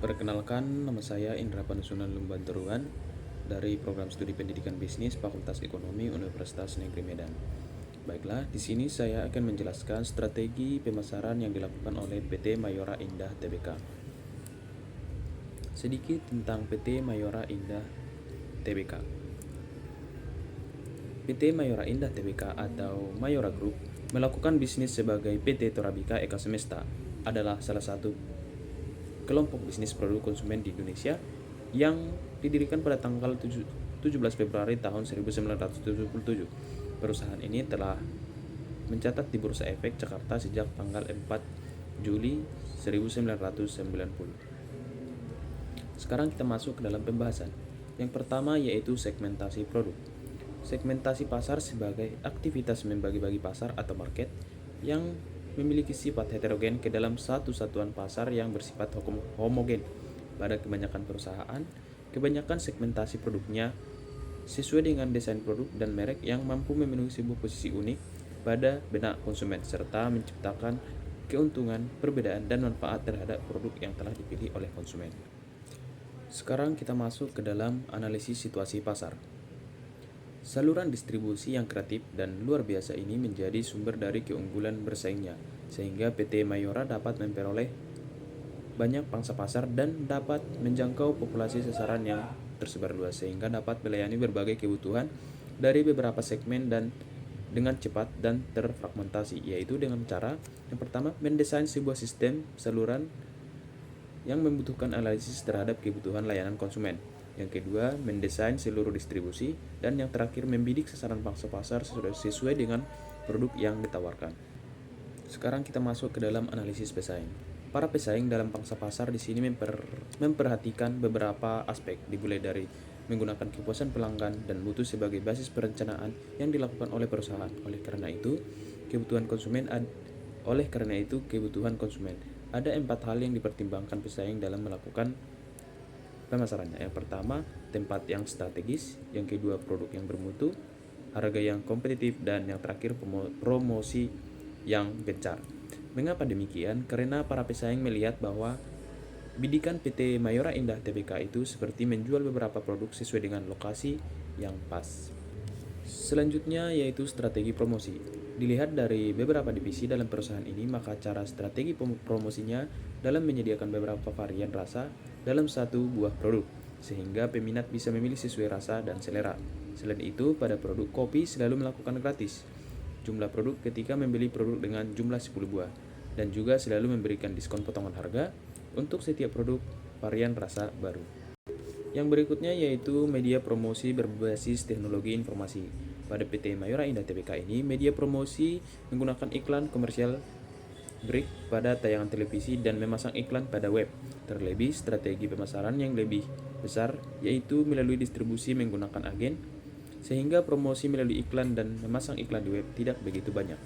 Perkenalkan, nama saya Indra Panusunan Lumbanturuan dari Program Studi Pendidikan Bisnis Fakultas Ekonomi Universitas Negeri Medan. Baiklah, di sini saya akan menjelaskan strategi pemasaran yang dilakukan oleh PT Mayora Indah Tbk. Sedikit tentang PT Mayora Indah Tbk. PT Mayora Indah Tbk atau Mayora Group melakukan bisnis sebagai PT Torabika Eka Semesta adalah salah satu kelompok bisnis produk konsumen di Indonesia yang didirikan pada tanggal 17 Februari tahun 1977. Perusahaan ini telah mencatat di Bursa Efek Jakarta sejak tanggal 4 Juli 1990. Sekarang kita masuk ke dalam pembahasan. Yang pertama yaitu segmentasi produk. Segmentasi pasar sebagai aktivitas membagi-bagi pasar atau market yang memiliki sifat heterogen ke dalam satu satuan pasar yang bersifat homogen. Pada kebanyakan perusahaan, kebanyakan segmentasi produknya sesuai dengan desain produk dan merek yang mampu memenuhi sebuah posisi unik pada benak konsumen serta menciptakan keuntungan, perbedaan, dan manfaat terhadap produk yang telah dipilih oleh konsumen. Sekarang kita masuk ke dalam analisis situasi pasar. Saluran distribusi yang kreatif dan luar biasa ini menjadi sumber dari keunggulan bersaingnya, sehingga PT Mayora dapat memperoleh banyak pangsa pasar dan dapat menjangkau populasi sasaran yang tersebar luas, sehingga dapat melayani berbagai kebutuhan dari beberapa segmen dan dengan cepat dan terfragmentasi, yaitu dengan cara yang pertama mendesain sebuah sistem saluran yang membutuhkan analisis terhadap kebutuhan layanan konsumen. Yang kedua, mendesain seluruh distribusi. Dan yang terakhir, membidik sasaran pangsa pasar sesuai dengan produk yang ditawarkan. Sekarang kita masuk ke dalam analisis pesaing. Para pesaing dalam pangsa pasar di sini memperhatikan beberapa aspek, dimulai dari menggunakan kepuasan pelanggan dan mutu sebagai basis perencanaan yang dilakukan oleh perusahaan. Oleh karena itu, kebutuhan konsumen. Ada 4 hal yang dipertimbangkan pesaing dalam melakukan pemasarannya. Yang pertama, tempat yang strategis. Yang kedua, produk yang bermutu, harga yang kompetitif, dan yang terakhir, promosi yang gencar. Mengapa demikian? Karena para pesaing melihat bahwa bidikan PT Mayora Indah Tbk itu seperti menjual beberapa produk sesuai dengan lokasi yang pas. Selanjutnya yaitu strategi promosi. Dilihat dari beberapa divisi dalam perusahaan ini, maka cara strategi promosinya dalam menyediakan beberapa varian rasa dalam satu buah produk, sehingga peminat bisa memilih sesuai rasa dan selera. Selain itu, pada produk kopi selalu melakukan gratis jumlah produk ketika membeli produk dengan jumlah 10 buah, dan juga selalu memberikan diskon potongan harga untuk setiap produk varian rasa baru. Yang berikutnya yaitu media promosi berbasis teknologi informasi. Pada PT Mayora Indah Tbk ini, media promosi menggunakan iklan komersial break pada tayangan televisi dan memasang iklan pada web. Terlebih, strategi pemasaran yang lebih besar yaitu melalui distribusi menggunakan agen, sehingga promosi melalui iklan dan memasang iklan di web tidak begitu banyak.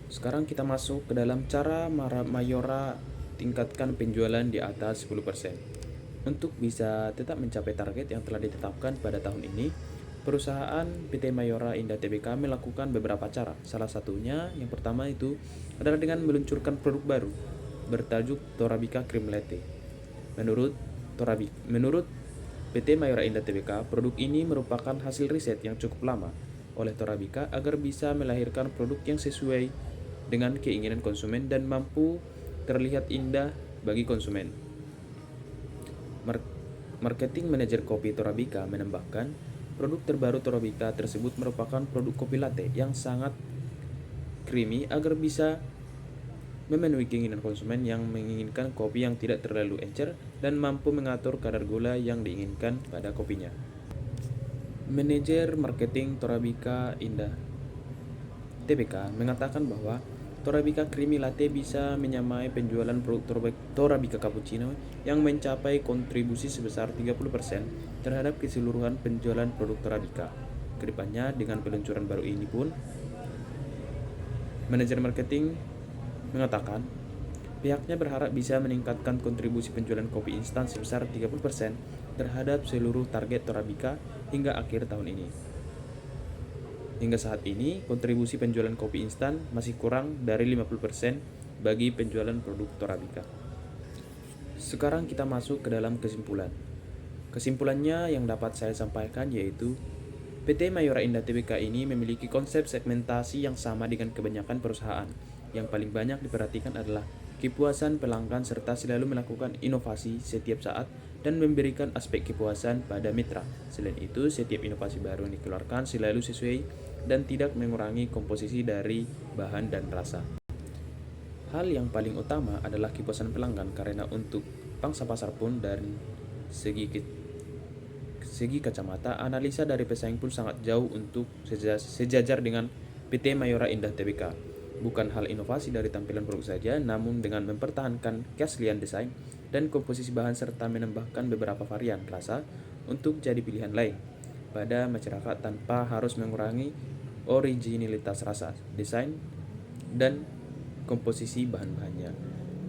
Sekarang kita masuk ke dalam cara Mayora tingkatkan penjualan di atas 10%. Untuk bisa tetap mencapai target yang telah ditetapkan pada tahun ini, perusahaan PT Mayora Indah Tbk melakukan beberapa cara. Salah satunya yang pertama itu adalah dengan meluncurkan produk baru bertajuk Torabika Cream Latte. Menurut PT Mayora Indah Tbk, produk ini merupakan hasil riset yang cukup lama oleh Torabika agar bisa melahirkan produk yang sesuai dengan keinginan konsumen dan mampu terlihat indah bagi konsumen. Marketing Manager Kopi Torabika menambahkan, produk terbaru Torabika tersebut merupakan produk kopi latte yang sangat creamy agar bisa memenuhi keinginan konsumen yang menginginkan kopi yang tidak terlalu encer dan mampu mengatur kadar gula yang diinginkan pada kopinya. Manajer Marketing Torabika Indah Tbk mengatakan bahwa Torabika Creamy Latte bisa menyamai penjualan produk Torabika Cappuccino yang mencapai kontribusi sebesar 30% terhadap keseluruhan penjualan produk Torabika. Kedepannya, dengan peluncuran baru ini pun, manajer marketing mengatakan pihaknya berharap bisa meningkatkan kontribusi penjualan kopi instan sebesar 30% terhadap seluruh target Torabika hingga akhir tahun ini. Hingga saat ini, kontribusi penjualan kopi instan masih kurang dari 50% bagi penjualan produk Torabika. Sekarang kita masuk ke dalam kesimpulan. Kesimpulannya yang dapat saya sampaikan yaitu PT Mayora Indah Tbk ini memiliki konsep segmentasi yang sama dengan kebanyakan perusahaan. Yang paling banyak diperhatikan adalah kepuasan pelanggan serta selalu melakukan inovasi setiap saat dan memberikan aspek kepuasan pada mitra. Selain itu, setiap inovasi baru yang dikeluarkan selalu sesuai dan tidak mengurangi komposisi dari bahan dan rasa. Hal yang paling utama adalah kepuasan pelanggan karena untuk pangsa pasar pun dari segi kacamata, analisa dari pesaing pun sangat jauh untuk sejajar dengan PT Mayora Indah Tbk. Bukan hal inovasi dari tampilan produk saja, namun dengan mempertahankan keaslian desain dan komposisi bahan serta menambahkan beberapa varian rasa untuk jadi pilihan lain pada masyarakat tanpa harus mengurangi originalitas rasa, desain, dan komposisi bahan-bahannya.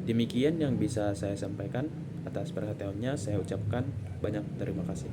Demikian yang bisa saya sampaikan. Atas perhatiannya saya ucapkan banyak terima kasih.